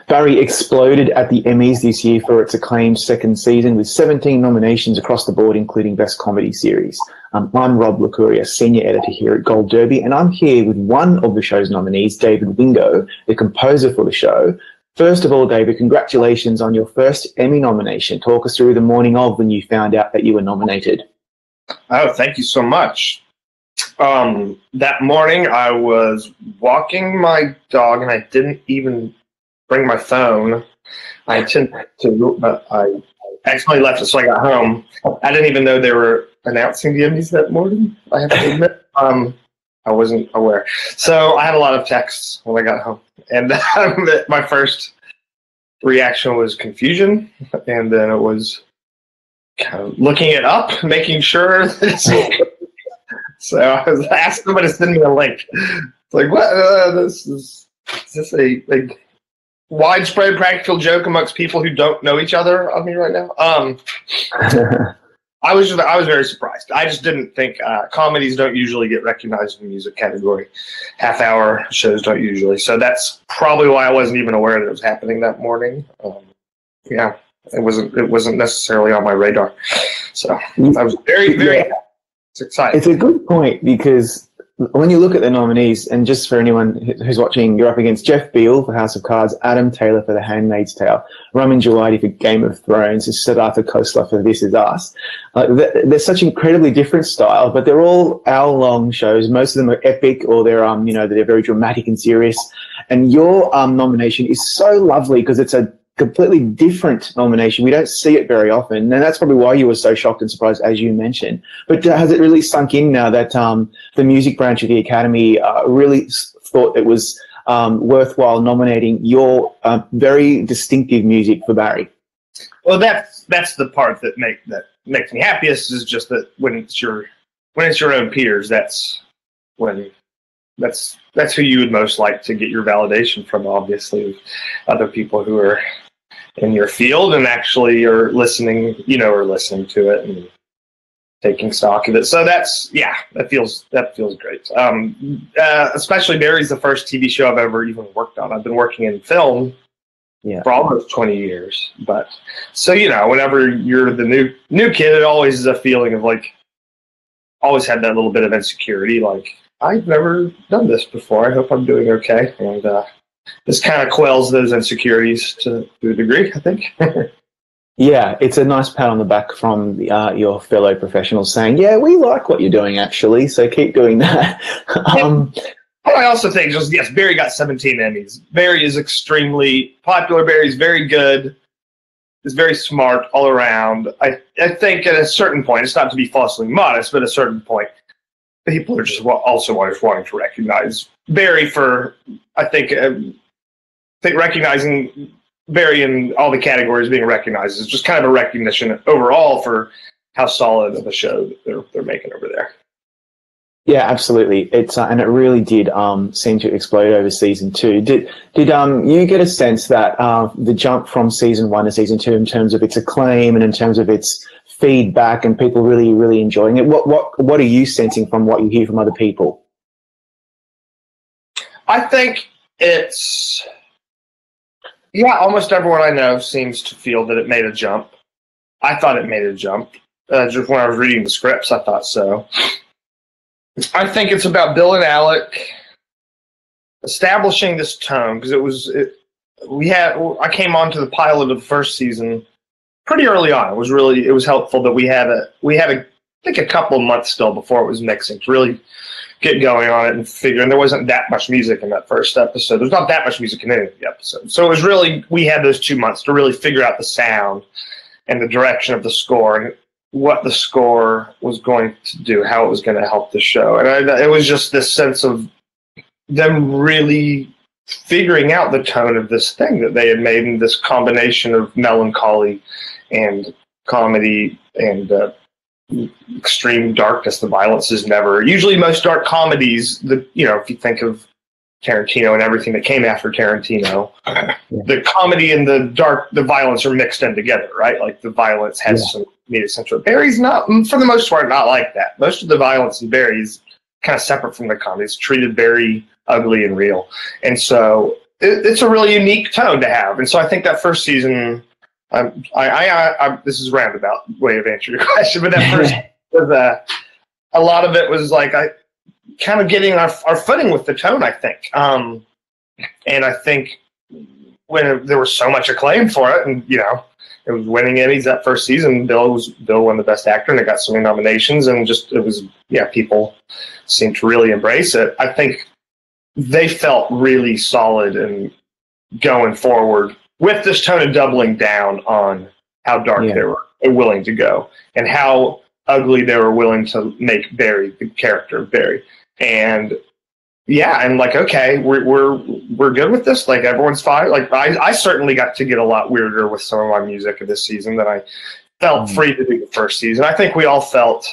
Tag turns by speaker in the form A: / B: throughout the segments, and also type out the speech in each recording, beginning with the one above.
A: Barry exploded at the Emmys this year for its acclaimed second season with 17 nominations across the board, including Best Comedy Series. I'm Rob Licuria, Senior Editor here at Gold Derby, and I'm here with one of the show's nominees, David Wingo, the composer for the show. First of all, David, congratulations on your first Emmy nomination. Talk us through the morning of when you found out that you were nominated.
B: Oh, thank you so much. That morning I was walking my dog and I didn't even bring my phone. I intended to, but I accidentally left it, so I got home. I didn't even know they were announcing the Emmys that morning, I have to admit. I wasn't aware. So I had a lot of texts when I got home. And my first reaction was confusion, and then it was kind of looking it up, making sure that so I was asking somebody to send me a link. It's like, what? Is this a widespread practical joke amongst people who don't know each other on me right now? I was very surprised. I just didn't think comedies don't usually get recognized in the music category. Half-hour shows don't usually. So that's probably why I wasn't even aware that it was happening that morning. Yeah, it wasn't necessarily on my radar. So I was very, very excited.
A: It's a good point because when you look at the nominees, and just for anyone who's watching, you're up against Jeff Beal for House of Cards, Adam Taylor for The Handmaid's Tale, Ramin Djawadi for Game of Thrones, and Siddhartha Khosla for This Is Us. They're such incredibly different style, but they're all hour-long shows. Most of them are epic, or they're they're very dramatic and serious. And your nomination is so lovely because it's a completely different nomination. We don't see it very often, and that's probably why you were so shocked and surprised, as you mentioned. But has it really sunk in now that the music branch of the Academy really thought it was worthwhile nominating your very distinctive music for Barry?
B: Well, that's the part that makes me happiest, is just that when it's your own peers, that's who you would most like to get your validation from. Obviously, other people who are in your field and actually are listening to it and taking stock of it. So that feels great. Especially Barry's the first TV show I've ever even worked on. I've been working in film for almost 20 years. But so, whenever you're the new kid, it always is a feeling of always had that little bit of insecurity. I've never done this before. I hope I'm doing okay. And this kind of quells those insecurities to a degree, I think.
A: Yeah, it's a nice pat on the back from your fellow professionals saying, yeah, we like what you're doing, actually, so keep doing that.
B: I also think, Barry got 17 Emmys. Barry is extremely popular. Barry's very good. Is very smart all around. I think at a certain point, it's not to be falsely modest, but at a certain point, people are just also wanting to recognize Barry for, I think recognizing Barry in all the categories being recognized is just kind of a recognition overall for how solid of a show that they're making over there.
A: Yeah, absolutely. It's and it really did seem to explode over season 2. Did you get a sense that the jump from season 1 to season 2 in terms of its acclaim and in terms of its feedback and people really, really enjoying it? What are you sensing from what you hear from other people?
B: I think it's almost everyone I know seems to feel that it made a jump. I thought it made a jump. Just when I was reading the scripts, I thought so. I think it's about Bill and Alec establishing this tone, because I came onto the pilot of the first season pretty early on. It was helpful that we had I think a couple of months still before it was mixing to really get going on it and figure. And there wasn't that much music in that first episode. There's not that much music in any of the episodes. So it was really, we had those 2 months to really figure out the sound and the direction of the score and what the score was going to do, how it was going to help the show. And it was just this sense of them really figuring out the tone of this thing that they had made in this combination of melancholy and comedy and extreme darkness. The violence is never, usually most dark comedies, if you think of Tarantino and everything that came after Tarantino, the comedy and the violence are mixed in together, right? Like the violence has some comedic central. Barry's not, for the most part, not like that. Most of the violence in Barry is kind of separate from the comedy. It's treated very ugly and real. And so it's a really unique tone to have. And so I think that first season, this is a roundabout way of answering your question, but that first was a lot of it was like I kind of getting our footing with the tone, I think. And I think when there was so much acclaim for it, and it was winning Emmys that first season, Bill won the Best Actor, and it got so many nominations, and people seemed to really embrace it. I think they felt really solid and going forward with this tone of doubling down on how dark they were willing to go and how ugly they were willing to make Barry, the character of Barry. And and like, okay, we're good with this. Like, everyone's fine. Like, I certainly got to get a lot weirder with some of my music of this season than I felt free to do the first season. I think we all felt,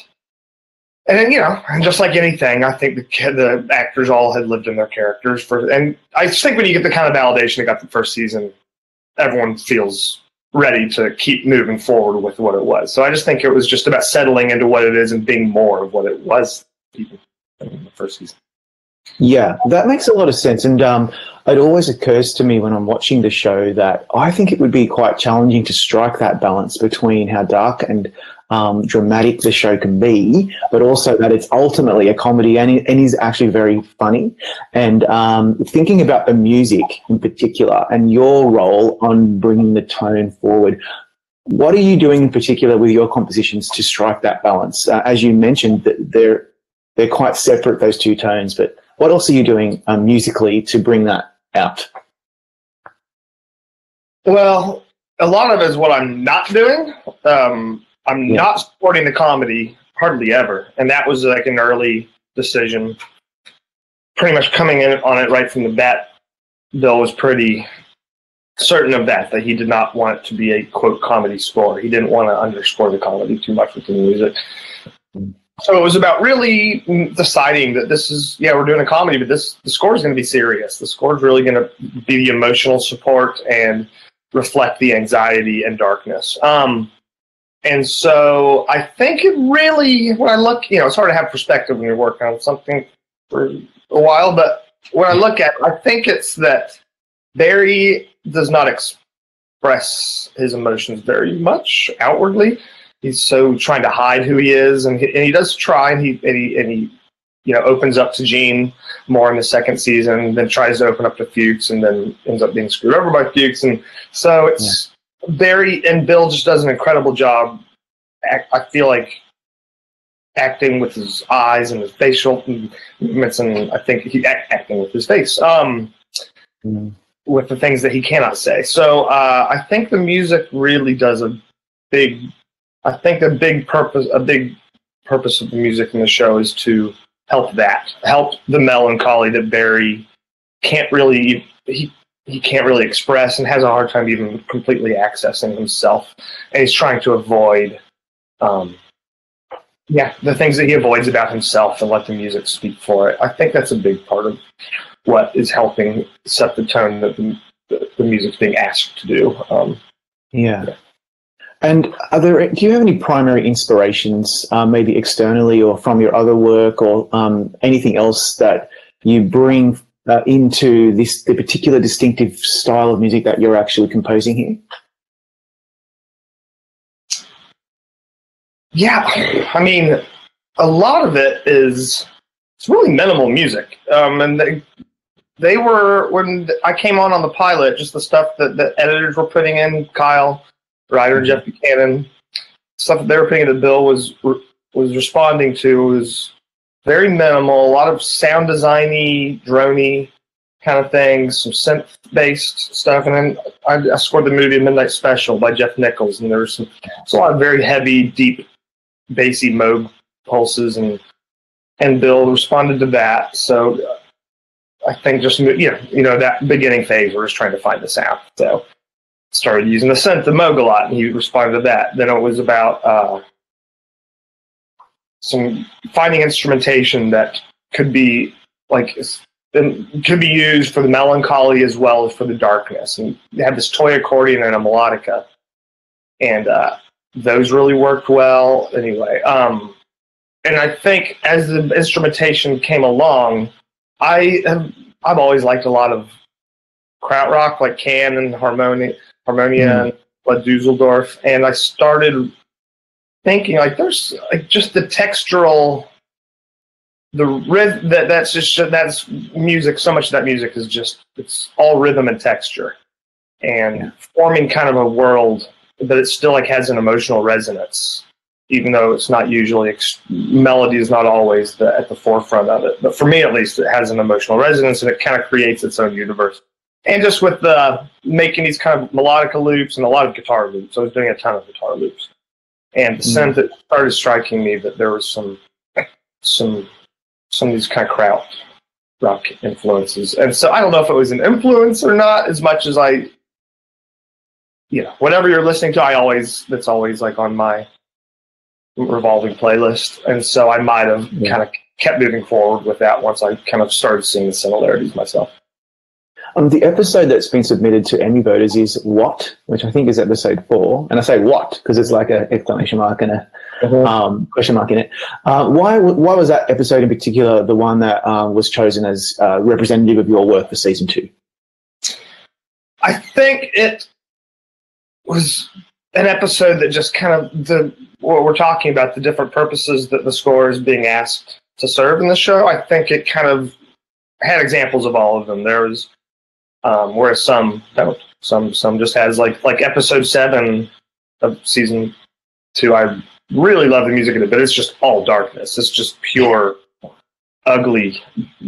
B: and then, and just like anything, I think the actors all had lived in their characters and I just think when you get the kind of validation that got the first season, everyone feels ready to keep moving forward with what it was. So I just think it was just about settling into what it is and being more of what it was even in the first season.
A: Yeah, that makes a lot of sense. And it always occurs to me when I'm watching the show that I think it would be quite challenging to strike that balance between how dark and dramatic the show can be, but also that it's ultimately a comedy and is actually very funny. And thinking about the music in particular and your role on bringing the tone forward, what are you doing in particular with your compositions to strike that balance? As you mentioned, that they're quite separate, those two tones, but what else are you doing musically to bring that out?
B: Well, a lot of it is what I'm not doing. I'm not supporting the comedy hardly ever. And that was like an early decision. Pretty much coming in on it right from the bat, Bill was pretty certain of that he did not want it to be a, quote, comedy score. He didn't want to underscore the comedy too much with the music. So it was about really deciding that this is, we're doing a comedy, but the score is going to be serious. The score is really going to be the emotional support and reflect the anxiety and darkness. And so I think it really, when I look, it's hard to have perspective when you're working on something for a while, but when I look at it, I think it's that Barry does not express his emotions very much outwardly. He's so trying to hide who he is, and he does try, and he opens up to Gene more in the second season, then tries to open up to Fuchs, and then ends up being screwed over by Fuchs. And so it's Barry, and Bill just does an incredible job. I feel like acting with his eyes and his facial movements, and I think he's acting with his face, with the things that he cannot say. So I think the music really does a big purpose of the music in the show is to help the melancholy that Barry can't really express and has a hard time even completely accessing himself, and he's trying to avoid the things that he avoids about himself and let the music speak for it. I think that's a big part of what is helping set the tone that the music's being asked to do.
A: And do you have any primary inspirations, maybe externally or from your other work, or anything else that you bring into the particular distinctive style of music that you're actually composing here?
B: Yeah, I mean, a lot of it's really minimal music. And they were, when I came on the pilot, just the stuff that the editors were putting in, Kyle Ryder and Jeff Buchanan, stuff that they were putting in that Bill was responding to was very minimal, a lot of sound designy, droney kind of things, some synth-based stuff, and then I scored the movie Midnight Special by Jeff Nichols, and there's a lot of very heavy, deep, bassy Moog pulses, and Bill responded to that. So I think just that beginning phase, we're just trying to find the sound. So started using the synth, the Moog a lot, and he responded to that. Then it was about some finding instrumentation that could be used for the melancholy as well as for the darkness. And they had this toy accordion and a melodica, and those really worked well. Anyway, and I think as the instrumentation came along, I've always liked a lot of krautrock, like Can and Harmonia and Bud Dusseldorf, and I started thinking like there's like just the textural, that's music. So much of that music is just, it's all rhythm and texture, and forming kind of a world, but it still like has an emotional resonance, even though it's not usually melody is not always at the forefront of it. But for me, at least, it has an emotional resonance, and it kind of creates its own universe. And just with making these kind of melodica loops and a lot of guitar loops, I was doing a ton of guitar loops. And the sense that started striking me that there was some of these kind of kraut rock influences. And so I don't know if it was an influence or not, as much as whatever you're listening to, that's always like on my revolving playlist. And so I might have kind of kept moving forward with that once I kind of started seeing the similarities myself.
A: The episode that's been submitted to Emmy voters is What, which I think is episode 4. And I say what because it's like an exclamation mark and a question mark in it. Why was that episode in particular the one that was chosen as representative of your work for season 2?
B: I think it was an episode that just kind of what we're talking about, the different purposes that the score is being asked to serve in the show. I think it kind of had examples of all of them. There was whereas some don't. Some just has like episode 7 of season 2. I really love the music in it, but it's just all darkness. It's just pure, ugly,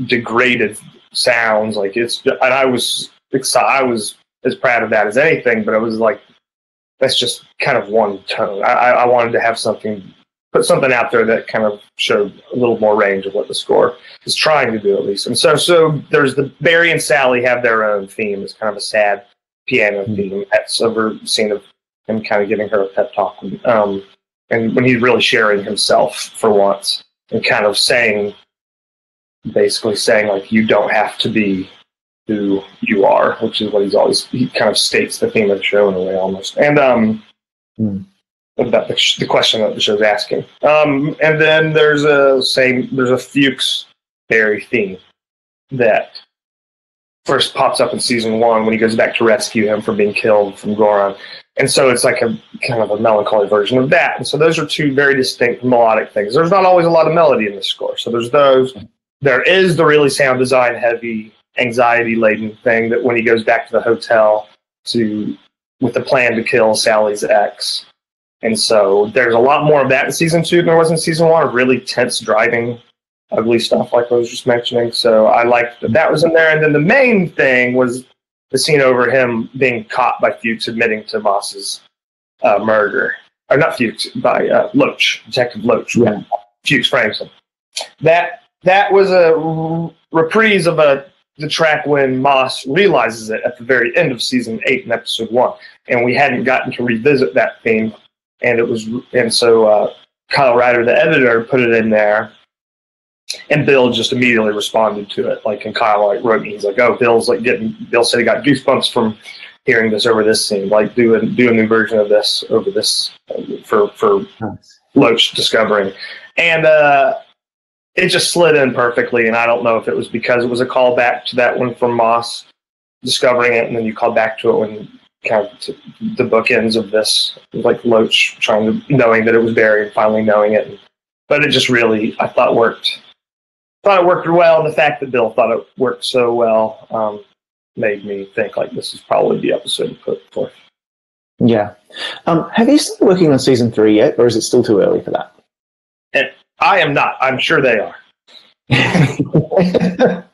B: degraded sounds. Like and I was excited. I was as proud of that as anything, but it was like, that's just kind of one tone. I wanted to have put something out there that kind of showed a little more range of what the score is trying to do, at least. And so there's Barry and Sally have their own theme. It's kind of a sad piano theme. That's over scene of him kind of giving her a pep talk. And when he's really sharing himself for once and kind of basically saying like, you don't have to be who you are, which is what he kind of states the theme of the show in a way almost. And about the question that the show's asking. And then there's a Fuchs Barry theme that first pops up in season 1 when he goes back to rescue him from being killed from Goron. And so it's like a kind of a melancholy version of that. And so those are two very distinct melodic things. There's not always a lot of melody in the score. So there's those. There is the really sound design heavy, anxiety-laden thing that when he goes back to the hotel with the plan to kill Sally's ex. And so there's a lot more of that in season 2 than there was in season 1, of really tense, driving, ugly stuff like I was just mentioning. So I liked that was in there. And then the main thing was the scene over him being caught by Fuchs admitting to Moss's murder. Or not Fuchs, by Loach, Detective Loach. Yeah. Fuchs frames him. That was a reprise of the track when Moss realizes it at the very end of season 8 in episode 1. And we hadn't gotten to revisit that theme. And so Kyle Ryder, the editor, put it in there, and Bill just immediately responded to it. Like, and Kyle wrote me, he's like, "Oh, Bill said he got goosebumps from hearing this over this scene. Like, do a new version of this over this for nice. Loach discovering." And it just slid in perfectly. And I don't know if it was because it was a callback to that one from Moss discovering it, and then you call back to it when kind of the bookends of this, like Loach knowing that it was Barry and finally knowing it. But it just really, I thought it worked well. And the fact that Bill thought it worked so well made me think like this is probably the episode to put forth.
A: Yeah. Have you started working on season 3 yet, or is it still too early for that?
B: And I am not. I'm sure they are.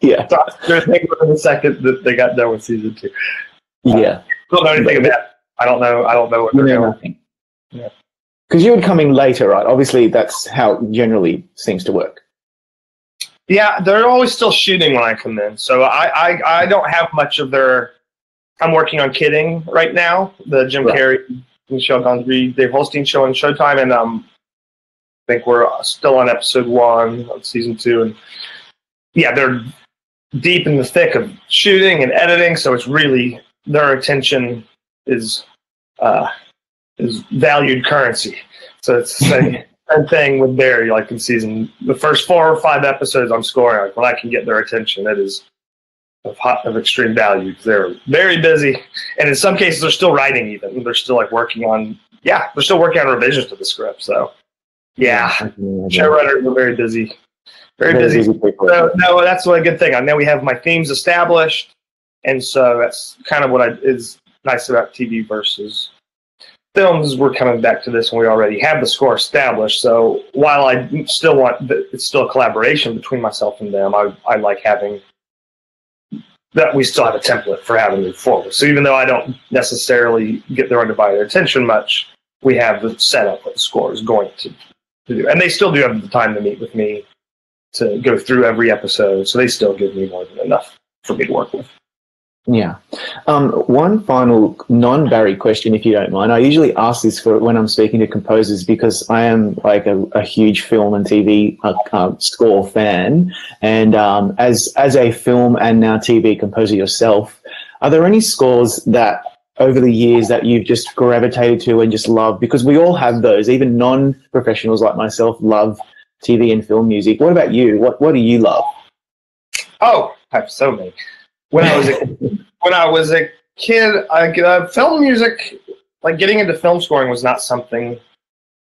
A: Yeah.
B: So they're thinking in the second that they got done with season 2.
A: Yeah.
B: Don't know anything about it. I don't know what they're doing. Nothing.
A: Yeah. Because you would come in later, right? Obviously, that's how it generally seems to work.
B: Yeah, they're always still shooting when I come in. So I don't have much of their... I'm working on Kidding right now, the Jim Carrey, Michelle Gondry, Dave Holstein show on Showtime, and I think we're still on episode 1 of season 2. And yeah, they're deep in the thick of shooting and editing, so it's really... their attention is valued currency. So it's the same thing with Barry, like in the first 4 or 5 episodes I'm scoring, like when I can get their attention, of extreme value, because they're very busy, and in some cases they're still writing. Even they're still like working on revisions to the script. So showrunners are very busy, very busy people. So, no, that's a good thing. I know we have my themes established, and so that's kind of what is nice about TV versus films. We're coming back to this, and we already have the score established. So while I still want it's still a collaboration between myself and them, I like having that we still have a template for how to move forward. So even though I don't necessarily get their undivided attention much, we have the setup what the score is going to do. And they still do have the time to meet with me to go through every episode, so they still give me more than enough for me to work with.
A: Yeah. One final non-Barry question, if you don't mind. I usually ask this for when I'm speaking to composers, because I am like a huge film and TV score fan. And as a film and now TV composer yourself, are there any scores that over the years that you've just gravitated to and just love? Because we all have those. Even non-professionals like myself love TV and film music. What about you? What do you love?
B: Oh, I have so many. When I was a kid, film music, like getting into film scoring, was not something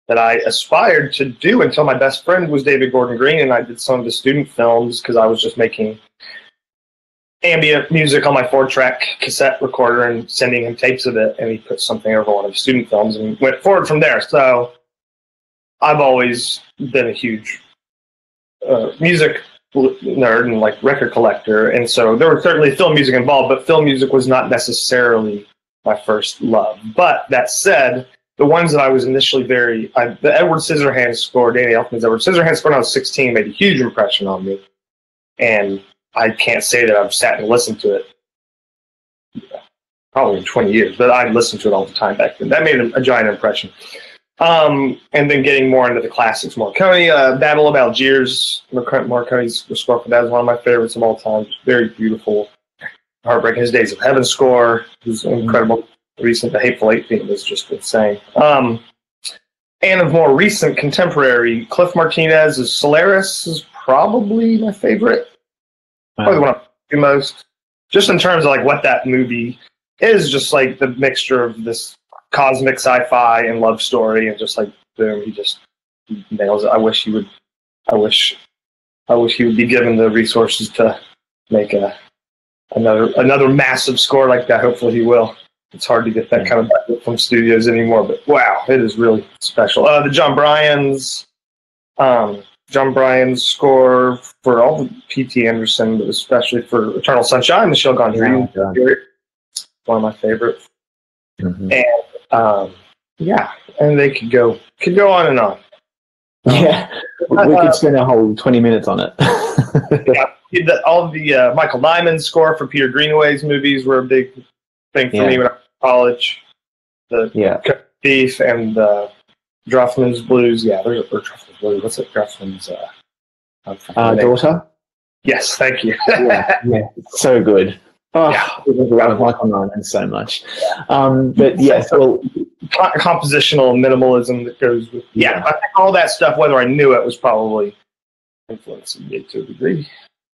B: that I aspired to do until my best friend was David Gordon Green, and I did some of his student films because I was just making ambient music on my 4-track cassette recorder and sending him tapes of it, and he put something over one of his student films and went forward from there. So I've always been a huge music nerd and like record collector, and so there was certainly film music involved, but film music was not necessarily my first love. But that said, the ones that I was initially the Edward Scissorhands score, Danny Elfman's Edward Scissorhands score when I was 16 made a huge impression on me, and I can't say that I've sat and listened to it probably in 20 years, but I listened to it all the time back then. That made a giant impression. And then getting more into the classics, Morricone, Battle of Algiers, Morricone's score for that is one of my favorites of all time. Very beautiful. Heartbreaking, His Days of Heaven score is incredible. Recent, The Hateful Eight theme is just insane. And of more recent contemporary, Cliff Martinez's Solaris is probably my favorite. Probably the one I do most. Just in terms of like what that movie is, just like the mixture of this cosmic sci-fi and love story, and just like boom, he nails it. I wish he would be given the resources to make another massive score like that. Hopefully he will. It's hard to get that kind of budget from studios anymore, but wow, it is really special. The John Bryan's score for all the P.T. Anderson, but especially for Eternal Sunshine, Michel Gondry, one of my favorites. Mm-hmm. And and they could go on and on.
A: Yeah, we could spend a whole 20 minutes on it.
B: All of the Michael Nyman score for Peter Greenaway's movies were a big thing for me when I was in college. The Thief and Druffman's Blues. Yeah, there's Druffman's Blues. What's it? Druffman's
A: Daughter?
B: Yes, thank you.
A: yeah, so good. Oh, I love Michael Nyman so much. But yeah, so
B: compositional minimalism that goes with I think all that stuff, whether I knew it, was probably influencing me to a degree.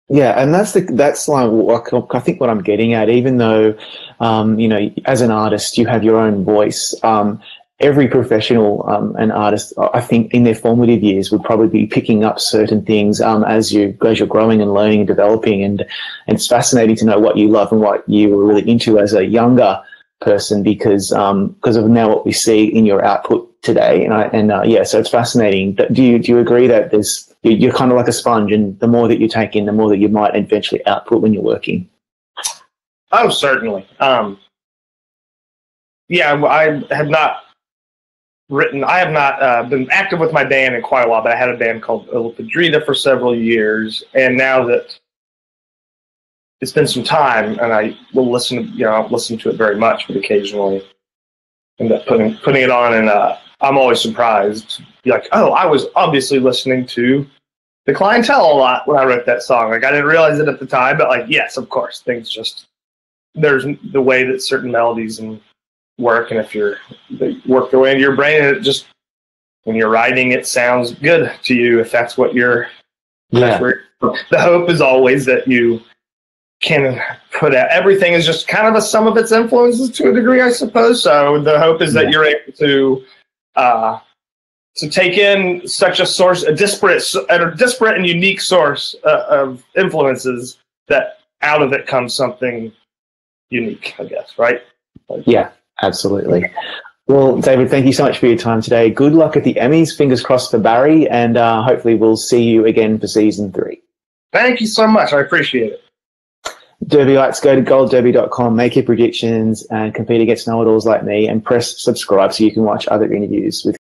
A: Yeah, and that's like I think what I'm getting at. Even though as an artist you have your own voice, every professional and artist, I think, in their formative years would probably be picking up certain things as you're growing and learning and developing, and it's fascinating to know what you love and what you were really into as a younger person, because of now what we see in your output today, so it's fascinating. Do you agree that you're kind of like a sponge, and the more that you take in, the more that you might eventually output when you're working?
B: Oh, certainly. I have not been active with my band in quite a while, but I had a band called Il Padrita for several years, and now that it's been some time, and I will listen to it very much, but occasionally end up putting it on, and I'm always surprised. Be like, oh, I was obviously listening to The Clientele a lot when I wrote that song. Like, I didn't realize it at the time, but like, yes, of course, there's the way that certain melodies and work, and if they work their way into your brain, and it just, when you're writing, it sounds good to you if that's what the hope is always that you can put out. Everything is just kind of a sum of its influences to a degree, I suppose. So the hope is that you're able to take in such a source, a disparate and unique source of influences, that out of it comes something unique, I guess, right?
A: Yeah, absolutely. Well, David, thank you so much for your time today. Good luck at the Emmys. Fingers crossed for Barry, and hopefully we'll see you again for season 3.
B: Thank you so much. I appreciate it.
A: Derbyites, go to goldderby.com, make your predictions, and compete against know-it-alls like me, and press subscribe so you can watch other interviews with